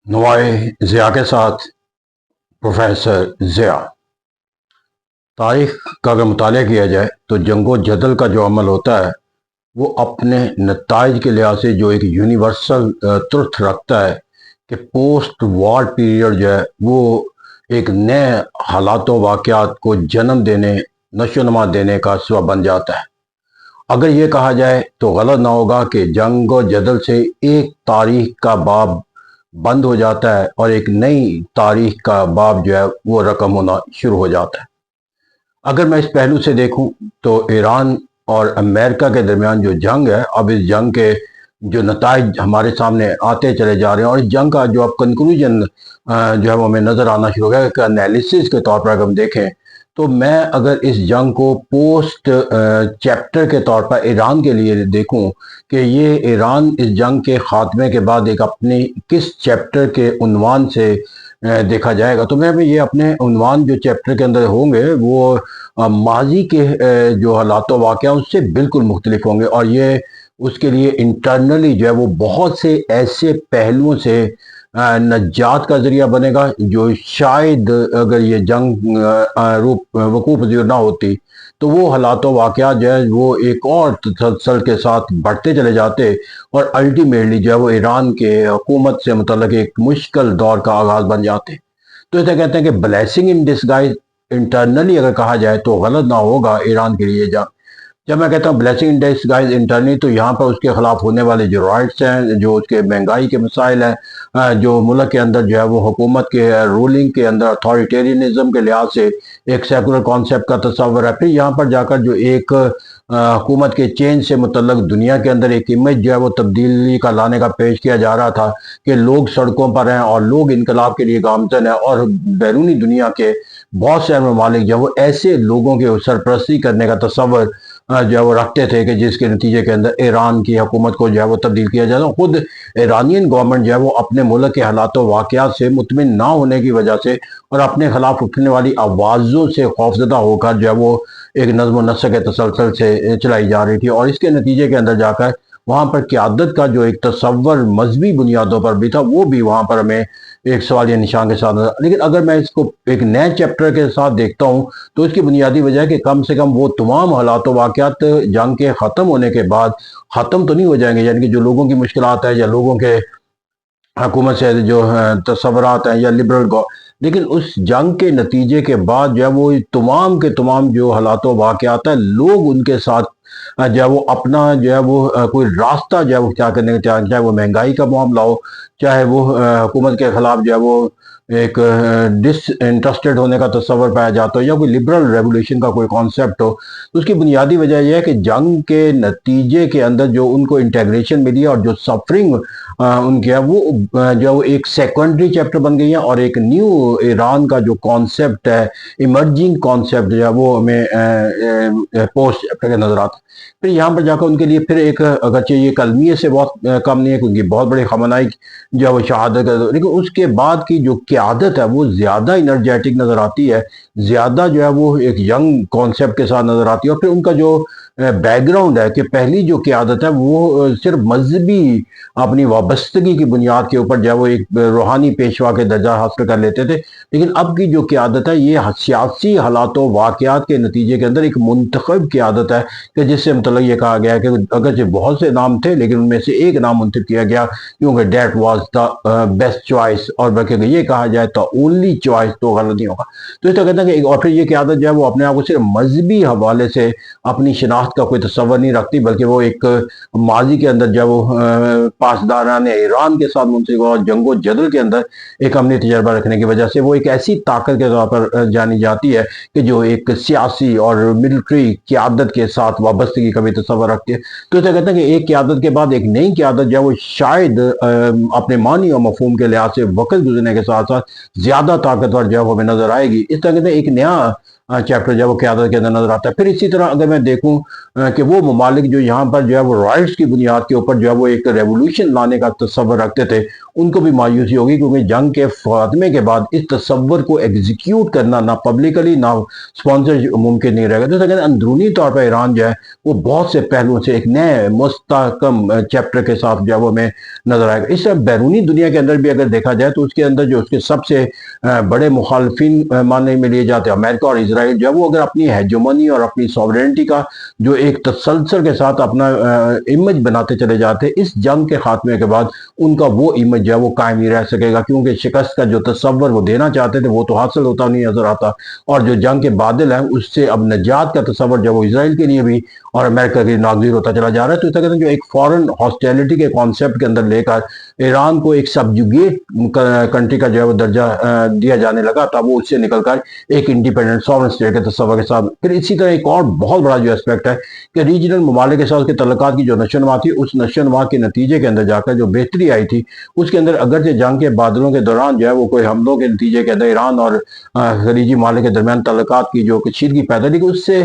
नुमाए ज़िया के साथ प्रोफेसर ज़िया। तारीख का अगर मुताला किया जाए तो जंगो जदल का जो अमल होता है वो अपने नताइज के लिहाज से जो एक यूनिवर्सल ट्रुथ रखता है कि पोस्ट वॉर पीरियड जो है वो एक नए हालात वाक़यात को जन्म देने नशोनमा देने का सबब बन जाता है। अगर ये कहा जाए तो गलत ना होगा कि जंग और जदल से एक तारीख का बाब बंद हो जाता है और एक नई तारीख का बाब जो है वो रकम होना शुरू हो जाता है। अगर मैं इस पहलू से देखूं तो ईरान और अमेरिका के दरमियान जो जंग है, अब इस जंग के जो नताइज हमारे सामने आते चले जा रहे हैं और इस जंग का जो अब कंक्लूजन जो है वो हमें नज़र आना शुरू हो गया कि एनालिसिस के तौर पर अगर हम देखें तो मैं अगर इस जंग को पोस्ट चैप्टर के तौर पर ईरान के लिए देखूं कि ये ईरान इस जंग के खात्मे के बाद एक अपनी किस चैप्टर के उन्वान से देखा जाएगा, तो मैं ये अपने उन्वान जो चैप्टर के अंदर होंगे वो माजी के जो हालात वाक़या उससे बिल्कुल मुख्तलिफ होंगे और ये उसके लिए इंटरनली जो है वो बहुत से ऐसे पहलुओं से नजात का जरिया बनेगा जो शायद अगर ये जंग रूप वकूफ़ पज़ीर ना होती तो वो हालात वाक़यात जो है वो एक और तसलसल के साथ बढ़ते चले जाते और अल्टीमेटली जो है वो ईरान के हुकूमत से मुतल्लिक़ एक मुश्किल दौर का आगाज़ बन जाते। तो इसे कहते हैं कि ब्लेसिंग इन डिस्गाइज इंटरनली अगर कहा जाए तो गलत ना होगा ईरान के लिए जंग। जब मैं कहता हूँ ब्लेसिंग इन डिस्गाइज इंटरनली तो यहाँ पर उसके खिलाफ होने वाले जो राइट्स हैं, जो उसके महंगाई के मसाइल हैं, जो मुल्क के अंदर जो है वो हुकूमत के रूलिंग के अंदर अथॉरिटेरियनिज्म के लिहाज से एक सेकुलर कॉन्सेप्ट का तस्वर है। फिर यहाँ पर जाकर जो एक हुकूमत के चेंज से मुतल्लक दुनिया के अंदर एक इमेज जो है वो तब्दीली का लाने का पेश किया जा रहा था कि लोग सड़कों पर हैं और लोग इनकलाब के लिए गामजन हैं और बैरूनी दुनिया के बहुत से ममालिक जो है वो ऐसे लोगों के सरपरस्ती करने का तस्वर जो है वो रखते थे कि जिसके नतीजे के अंदर ईरान की हुकूमत को जो है वो तब्दील किया जाता। खुद ईरानियन गवर्नमेंट जो है वो अपने मुल्क के हालात वाक़यात से मुतमिन ना होने की वजह से और अपने खिलाफ उठने वाली आवाज़ों से खौफजदा होकर जो है वो एक नज़्म नस्क के तसलसल से चलाई जा रही थी और इसके नतीजे के अंदर जाकर वहाँ पर क़यादत का जो एक तस्वर मजहबी बुनियादों पर भी था वो भी वहाँ पर हमें एक सवालिया निशान के साथ नजर। लेकिन अगर मैं इसको एक नए चैप्टर के साथ देखता हूँ तो इसकी बुनियादी वजह है कि कम से कम वो तमाम हालात वाक़यात जंग के ख़त्म होने के बाद ख़त्म तो नहीं हो जाएंगे, यानी कि जो लोगों की मुश्किलात है या लोगों के हुकूमत से जो तस्वरात हैं या लिबरल गो, लेकिन उस जंग के नतीजे के बाद जो है वो तमाम के तमाम जो हालात वाक़यात हैं लोग उनके साथ जो है वो अपना जो है वो कोई रास्ता जो है वो क्या करने का, चाहे वो महंगाई का मामला हो, चाहे वो हुकूमत के खिलाफ जो है वो एक डिसइंटरेस्टेड होने का तस्वर पाया जाता हो या कोई लिबरल रेवोल्यूशन का कोई कॉन्सेप्ट हो, तो उसकी बुनियादी वजह यह है कि जंग के नतीजे के अंदर जो उनको इंटेग्रेशन मिली और जो सफरिंग उनके है वो जो है वो एक सेकेंडरी चैप्टर बन गई है और एक न्यू ईरान का जो कॉन्सेप्ट है, इमर्जिंग कॉन्सेप्ट जो है वो हमें पोस्ट चैप्टर के नजर आता है। फिर यहाँ पर जाकर उनके लिए फिर एक अगरचे ये कलमिए से बहुत कम नहीं है क्योंकि बहुत बड़ी खमनाई जो है वो शहादत है, लेकिन उसके बाद की जो क़यादत है वो ज़्यादा इनर्जेटिक नज़र आती है, ज़्यादा जो है वो एक यंग कॉन्सेप्ट के साथ नज़र आती है। और फिर उनका जो बैकग्राउंड है कि पहली जो क़यादत है वो सिर्फ मजहबी अपनी वाबस्तगी की बुनियाद के ऊपर जो है वो एक रूहानी पेशवा के दर्जा हासिल कर लेते थे, लेकिन अब की जो क़यादत है ये सियासी हालात वाक़यात के नतीजे के अंदर एक मुंतखब क़यादत है कि जिससे मतलब ये कहा गया कि अगरचे बहुत से नाम थे लेकिन उनमें से एक नाम मुंतखब किया गया क्योंकि that was the best choice, और बल्कि ये कहा जाए तो ओनली चॉइस तो गलत नहीं होगा। तो इस तरह कहते हैं कि और फिर ये क़यादत जो है वो अपने आप को सिर्फ मजहबी हवाले से अपनी शनाख्त का कोई तस्वर नहीं रखती, बल्कि वो एक माजी के अंदर जो है वो पासदारान ईरान के साथ मुंसलिक और जंगो जदल के अंदर एक अमली तजर्बा रखने की वजह से वो एक ऐसी ताकत के तौर पर जानी जाती है कि जो एक सियासी और मिलिट्री क़यादत के साथ वाबस्तगी का भी तस्वर रखती है। तो इसे कहते हैं कि एक क़यादत के बाद एक नई क़यादत जो है वो शायद अपने मानी और मफहूम के लिहाज से वक्त गुजरने के साथ साथ ज़्यादा ताकतवर जो है वो हमें नजर आएगी। इस तरह कहते हैं एक नया चैप्टर जो है वो क़यादत के अंदर नजर आता है। फिर इसी तरह अगर मैं देखूं कि वो ममालिक जो यहाँ पर जो है वो राइट्स की बुनियाद के ऊपर जो है वो एक रेवोल्यूशन लाने का तस्वर रखते थे ان کو بھی مایوسی ہوگی، کیونکہ جنگ کے خاتمے کے بعد اس تصور کو ایگزیکیوٹ کرنا نہ پبلکلی نہ سپانسر ممکن نہیں رہے گا۔ تو لیکن اندرونی طور پر ایران جو ہے وہ بہت سے پہلوؤں سے ایک نئے مستحکم چیپٹر کے ساتھ جو ہے وہ ہمیں نظر آئے گا۔ اس طرح بیرونی دنیا کے اندر بھی اگر دیکھا جائے تو اس کے اندر جو اس کے سب سے بڑے مخالفین ماننے میں لیے جاتے ہیں امریکہ اور اسرائیل، جو ہے وہ اگر اپنی ہیجومنی اور اپنی سوورنٹی کا جو ایک تسلسل کے ساتھ اپنا امیج بناتے چلے جاتے، اس جنگ کے خاتمے کے بعد ان کا وہ امیج جو ہے وہ قائم نہیں رہ سکے گا، کیونکہ شکست کا جو تصور وہ دینا چاہتے تھے وہ تو حاصل ہوتا نہیں نظر آتا، اور جو جنگ کے بادل ہیں اس سے اب نجات کا تصور جو وہ اسرائیل کے لیے بھی اور امریکہ کے لیے ناگزیر ہوتا چلا جا رہا ہے۔ تو اس طرح جو ایک فورن ہاسٹیلٹی کے کانسیپٹ کے اندر لے کر ایران کو ایک سبجوگیٹ کنٹری کا جو ہے وہ درجہ دیا جانے لگا تھا، وہ اس سے نکل کر ایک انڈیپینڈنٹ سورن اسٹیٹ کے تصور کے ساتھ۔ پھر اسی طرح ایک اور بہت بڑا جو اسپیکٹ ہے کہ ریجنل ممالک کے ساتھ اس کے تعلقات کی جو نشوونما تھی، اس نشوونما کے نتیجے کے اندر جا کر جو بہتری آئی تھی، اس کے اندر اگرچہ جنگ کے بادلوں کے دوران جو ہے وہ کوئی حملوں کے نتیجے کے اندر ایران اور خلیجی ممالک کے درمیان تعلقات کی جو کشیدگی پیدا، لیکن اس سے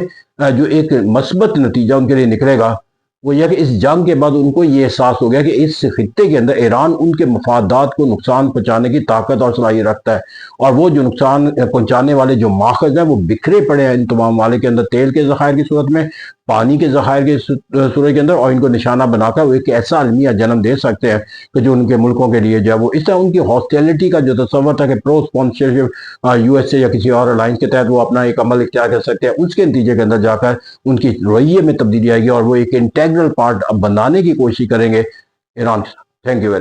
جو ایک مثبت نتیجہ ان کے لیے نکلے گا وہ یہ کہ اس جنگ کے بعد ان کو یہ احساس ہو گیا کہ اس خطے کے اندر ایران ان کے مفادات کو نقصان پہنچانے کی طاقت اور صلاحیت رکھتا ہے، اور وہ جو نقصان پہنچانے والے جو ماخذ ہیں وہ بکھرے پڑے ہیں ان تمام ممالک کے اندر، تیل کے ذخائر کی صورت میں، پانی کے ذخائر کی صورت کے اندر، اور ان کو نشانہ بنا کر وہ ایک ایسا المیہ جنم دے سکتے ہیں کہ جو ان کے ملکوں کے لیے جو ہے وہ اس طرح ان کی ہاسٹیلٹی کا جو تصور تھا کہ پرو اسپانسرشپ یو ایس اے یا کسی اور الائنس کے تحت وہ اپنا ایک عمل اختیار کر سکتے ہیں، اس کے نتیجے کے اندر جا کر ان کی رویے میں تبدیلی آئے گی اور وہ ایک انٹیگرل پارٹ بنانے کی کوشش کریں گے ایران کے ساتھ۔ Thank you very